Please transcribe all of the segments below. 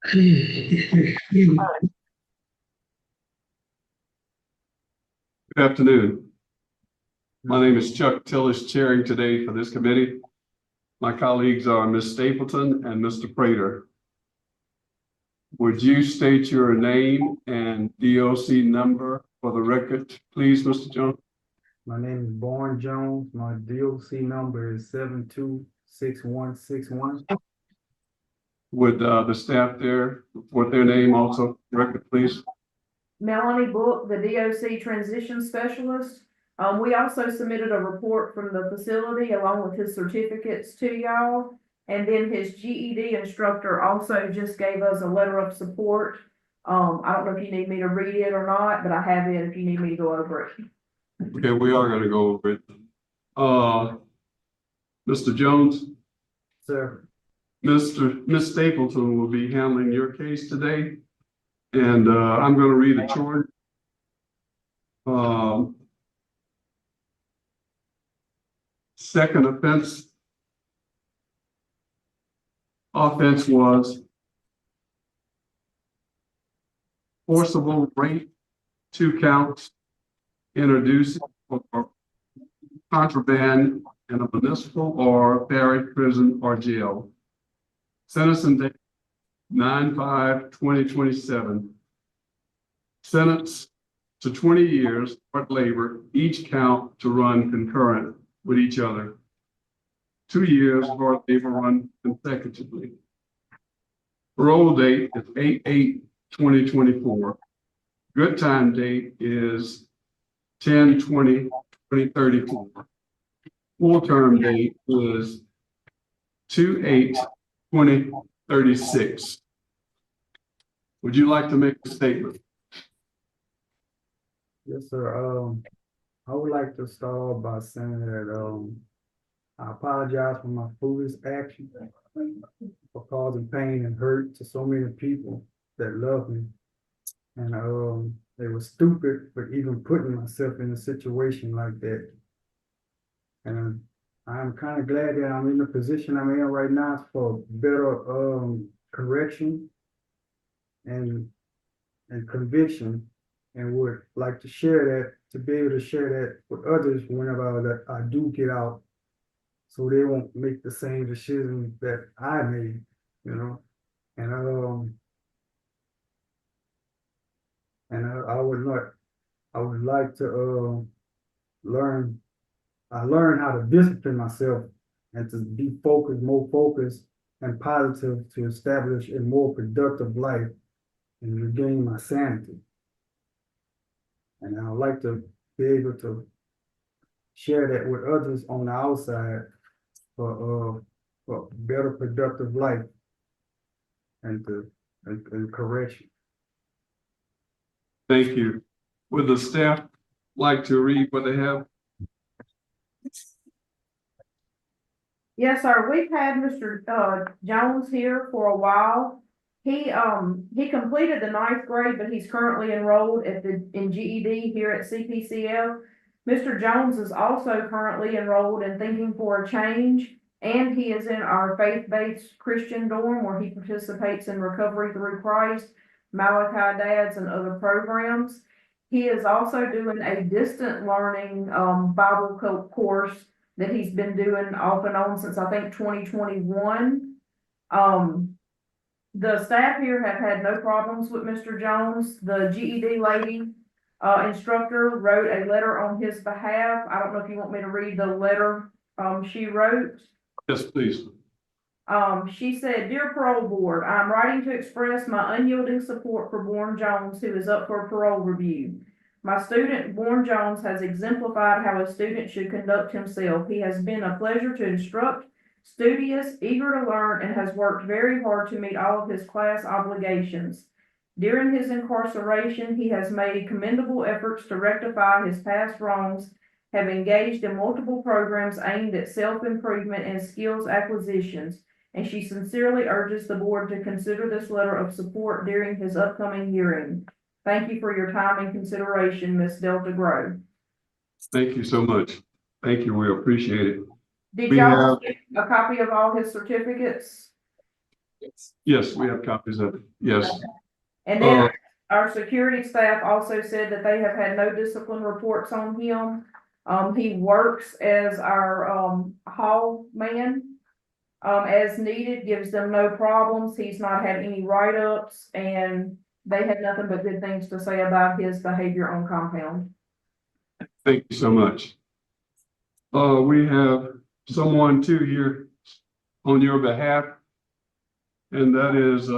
Good afternoon. My name is Chuck Tillis, chairing today for this committee. My colleagues are Ms. Stapleton and Mr. Prater. Would you state your name and DOC number for the record, please, Mr. Jones? My name is Born Jones. My DOC number is 726161. Would the staff there report their name also, record, please? Melanie Book, the DOC Transition Specialist. We also submitted a report from the facility along with his certificates to y'all. And then his GED instructor also just gave us a letter of support. I don't know if you need me to read it or not, but I have it if you need me to go over it. Okay, we are going to go over it. Mr. Jones? Sir. Ms. Stapleton will be handling your case today. And I'm going to read a charge. Second offense was forcible rape, 2 counts, introducing or contraband in a municipal or parish prison or jail. Sentencing date 9/5/2027. Sentence to 20 years hard labor, each count to run concurrent with each other. 2 years hard labor run consecutively. Parole date is 8/8/2024. Good time date is 10/20/2034. Full term date is 2/8/2036. Would you like to make a statement? Yes, sir. I would like to start off by saying that I apologize for my foolish action for causing pain and hurt to so many people that love me. And it was stupid for even putting myself in a situation like that. And I'm kind of glad that I'm in the position I'm in right now for better correction and conviction, and would like to share that, to be able to share that with others whenever that I do get out, so they won't make the same decisions that I made, you know. And I would like to learn. I learned how to discipline myself and to be more focused and positive, to establish a more productive life and regain my sanity. And I would like to be able to share that with others on the outside for better productive life and correction. Thank you. Would the staff like to read what they have? Yes, sir. We've had Mr. Jones here for a while. He completed the 9th grade, but he's currently enrolled in GED here at CPCF. Mr. Jones is also currently enrolled in Thinking for a Change, and he is in our faith-based Christian dorm where he participates in Recovery Through Christ, Malachi Dads, and other programs. He is also doing a distant learning Bible course that he's been doing off and on since I think 2021. The staff here have had no problems with Mr. Jones. The GED lady instructor wrote a letter on his behalf. I don't know if you want me to read the letter she wrote. Yes, please. She said, "Dear Parole Board, I'm writing to express my unyielding support for Born Jones, who is up for parole review. My student, Born Jones, has exemplified how a student should conduct himself. He has been a pleasure to instruct, studious, eager to learn, and has worked very hard to meet all of his class obligations. During his incarceration, he has made commendable efforts to rectify his past wrongs, have engaged in multiple programs aimed at self-improvement and skills acquisitions, and she sincerely urges the board to consider this letter of support during his upcoming hearing. Thank you for your time and consideration, Ms. Delta Grove." Thank you so much. Thank you. We appreciate it. Did y'all get a copy of all his certificates? Yes, we have copies of it. Yes. And then our security staff also said that they have had no discipline reports on him. He works as our, hall man. As needed, gives them no problems. He's not had any write-ups, and they had nothing but good things to say about his behavior on compound. Thank you so much. We have someone too here on your behalf, and that is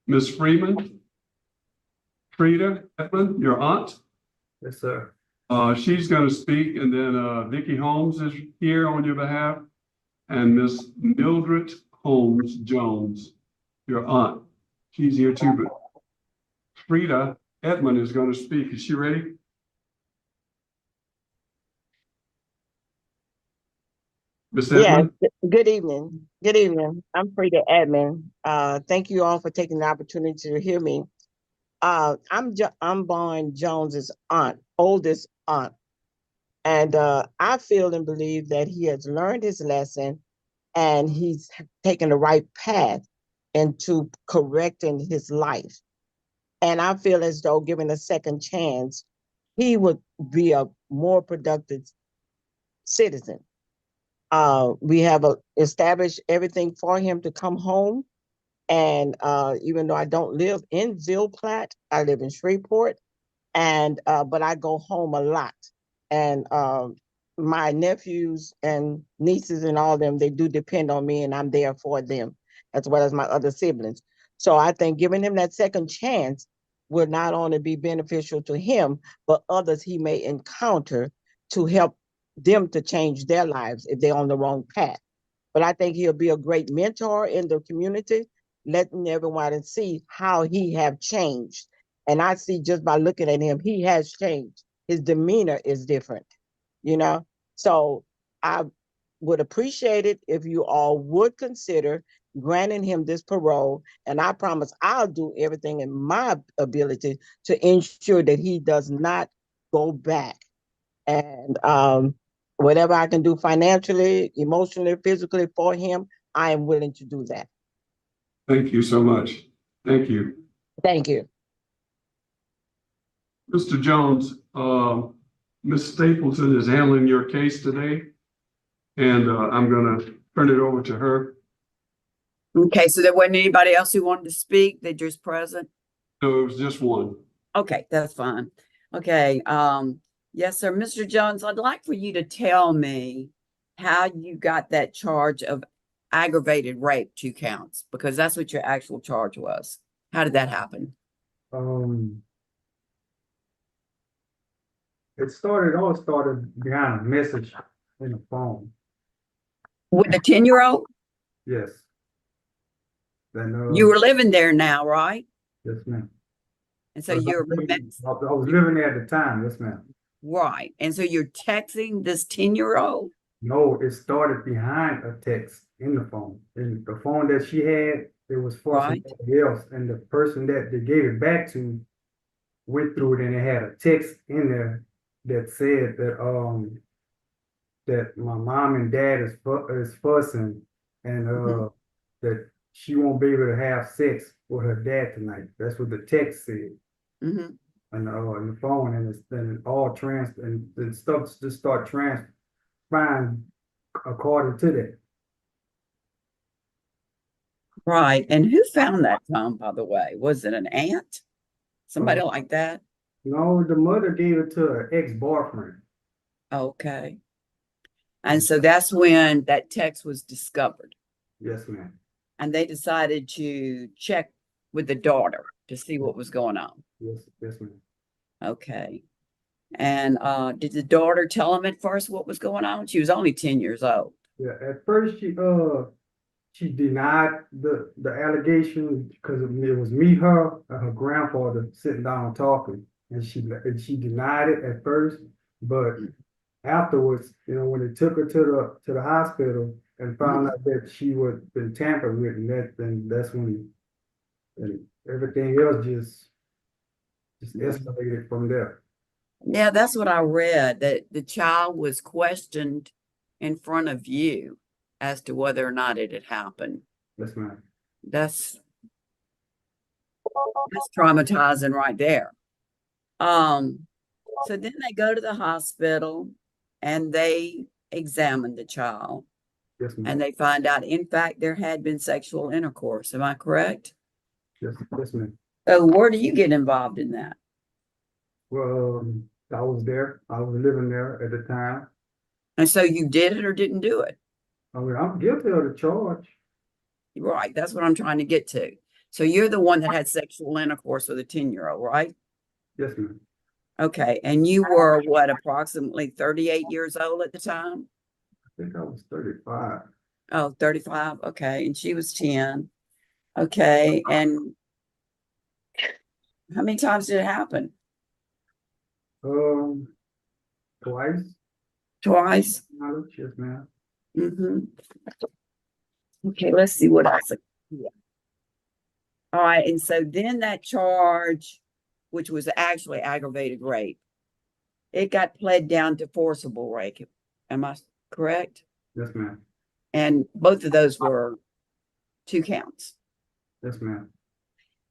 Ms. Freeman. Frida Edmond, your aunt. Yes, sir. She's going to speak, and then Vicki Holmes is here on your behalf, and Miss Mildred Holmes Jones, your aunt. She's here too, but Frida Edmond is going to speak. Is she ready? Miss Edmond? Yeah, good evening. Good evening. I'm Frida Admin. Thank you all for taking the opportunity to hear me. I'm Vaughn Jones's aunt, oldest aunt. And I feel and believe that he has learned his lesson and he's taken the right path into correcting his life. And I feel as though given a second chance, he would be a more productive citizen. We have established everything for him to come home. And even though I don't live in Zilplat, I live in Shreveport, and but I go home a lot. And my nephews and nieces and all of them, they do depend on me, and I'm there for them, as well as my other siblings. So I think giving him that second chance will not only be beneficial to him, but others he may encounter to help them to change their lives if they're on the wrong path. But I think he'll be a great mentor in the community, letting everyone see how he have changed. And I see just by looking at him, he has changed. His demeanor is different, you know? So I would appreciate it if you all would consider granting him this parole. And I promise I'll do everything in my ability to ensure that he does not go back. And whatever I can do financially, emotionally, physically for him, I am willing to do that. Thank you so much. Thank you. Thank you. Mr. Jones, Ms. Stapleton is handling your case today, and I'm going to turn it over to her. Okay, so there wasn't anybody else who wanted to speak? They're just present? No, it was just one. Okay, that's fine. Okay, yes, sir. Mr. Jones, I'd like for you to tell me how you got that charge of aggravated rape, 2 counts, because that's what your actual charge was. How did that happen? It started behind a message in the phone. With the 10-year-old? Yes. Then You were living there now, right? yes, ma'am. And so I you're was living there at the time, yes, ma'am. right. And so you're texting this 10-year-old? No, it started behind a text in the phone. In the phone that she had, it was for Right. somebody else, and the person that they gave it back to went through it, and it had a text in there that said that that my mom and dad is fussing, and that she won't be able to have sex with her dad tonight. That's what the text said. Mm-hmm. And in the phone, and it all and stuff just start transpiring according to that. Right. And who found that, Tom, by the way? Was it an aunt? Somebody like that? No, the mother gave it to her ex-boyfriend. Okay. And so that's when that text was discovered. Yes, ma'am. And they decided to check with the daughter to see what was going on. Yes, ma'am. Okay. And did the daughter tell him at first what was going on? She was only 10 years old. Yeah, at first she denied the allegation because it was me, her, and her grandfather sitting down talking, and she denied it at first, but afterwards, when they took her to the hospital and found out that she was been tampered with, and that's when everything else just escalated from there. Yeah, that's what I read, that the child was questioned in front of you as to whether or not it had happened. Yes, ma'am. That's traumatizing right there. So then they go to the hospital and they examine the child Yes, ma'am. and they find out, in fact, there had been sexual intercourse. Am I correct? Yes, yes, ma'am. So where do you get involved in that? Well, I was there. I was living there at the time. And so you did it or didn't do it? I mean, I'm guilty of the charge. Right. That's what I'm trying to get to. So you're the one that had sexual intercourse with a 10-year-old, right? Yes, ma'am. Okay. And you were what, approximately 38 years old at the time? I think I was 35. Oh, 35. Okay. And she was 10. Okay. And how many times did it happen? Twice. Twice. Knowledge, yes, ma'am. Mm-hmm. Okay, let's see what else. Yeah. All right, and so then that charge, which was actually aggravated rape, it got pled down to forcible rape. Am I correct? Yes, ma'am. And both of those were 2 counts. Yes, ma'am.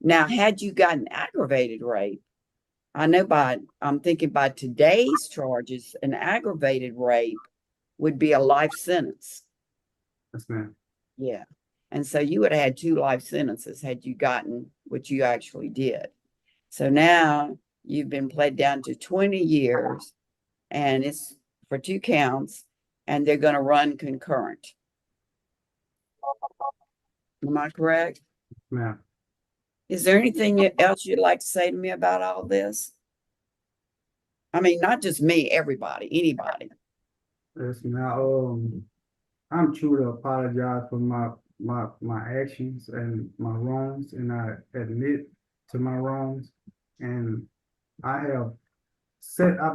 Now, had you gotten aggravated rape, I'm thinking by today's charges, an aggravated rape would be a life sentence. Yes, ma'am. Yeah. And so you would have had 2 life sentences had you gotten what you actually did. So now you've been pled down to 20 years and it's for 2 counts and they're going to run concurrent. Am I correct? Ma'am. Is there anything else you'd like to say to me about all this? I mean, not just me, everybody, anybody. Yes, ma'am. I'm true to apologize for my actions and my wrongs, and I admit to my wrongs. And I've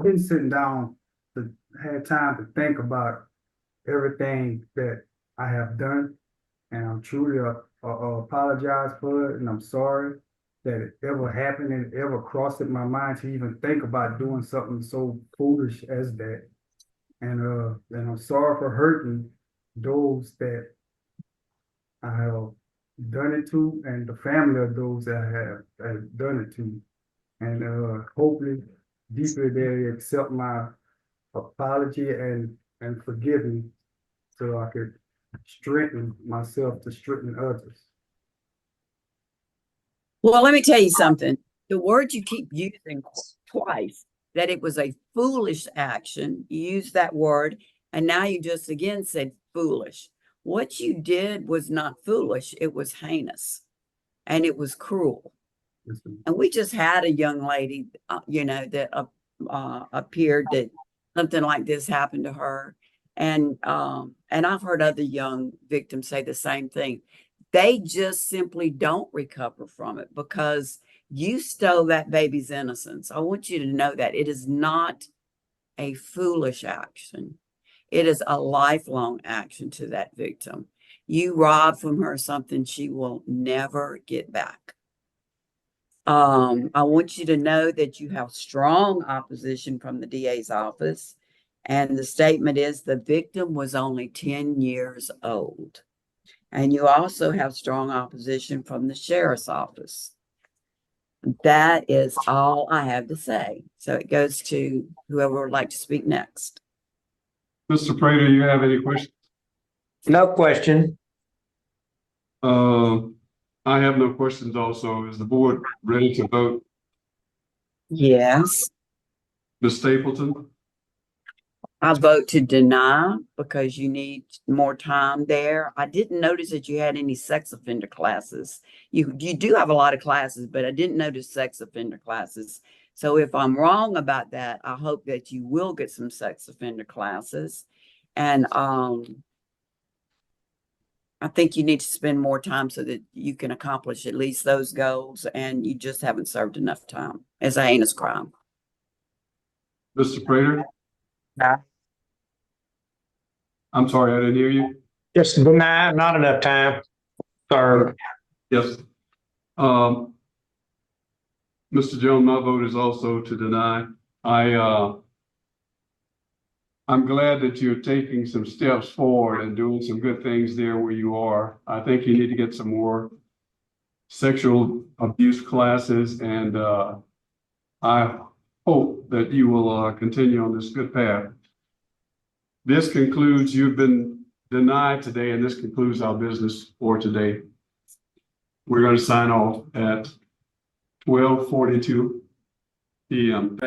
been sitting down to had time to think about everything that I have done, and I'm truly apologize for it, and I'm sorry that it ever happened and it ever crossed in my mind to even think about doing something so foolish as that. And I'm sorry for hurting those that I have done it to and the family of those that have done it to. And hopefully deeply they accept my apology and forgive me so I could strengthen myself to strengthen others. Well, let me tell you something. The word you keep using twice, that it was a foolish action, you used that word, and now you just again said foolish. What you did was not foolish, it was heinous and it was cruel. And we just had a young lady, that appeared that something like this happened to her. And I've heard other young victims say the same thing. They just simply don't recover from it because you stole that baby's innocence. I want you to know that it is not a foolish action. It is a lifelong action to that victim. You robbed from her something she will never get back. I want you to know that you have strong opposition from the DA's office. And the statement is the victim was only 10 years old. And you also have strong opposition from the sheriff's office. That is all I have to say. So it goes to whoever would like to speak next. Mr. Prater, you have any questions? No question. I have no questions also. Is the board ready to vote? Yes, Ms. Stapleton? I vote to deny because you need more time there. I didn't notice that you had any sex offender classes. You do have a lot of classes, but I didn't notice sex offender classes. So if I'm wrong about that, I hope that you will get some sex offender classes. And I think you need to spend more time so that you can accomplish at least those goals, and you just haven't served enough time as a heinous crime. Mr. Prater? Nah. I'm sorry, I didn't hear you. Just deny, not enough time. Sorry. Yes. Mr. Jones, my vote is also to deny. I'm glad that you're taking some steps forward and doing some good things there where you are. I think you need to get some more sexual abuse classes, and I hope that you will continue on this good path. This concludes, you've been denied today, and this concludes our business for today. We're going to sign off at 12:42 p.m.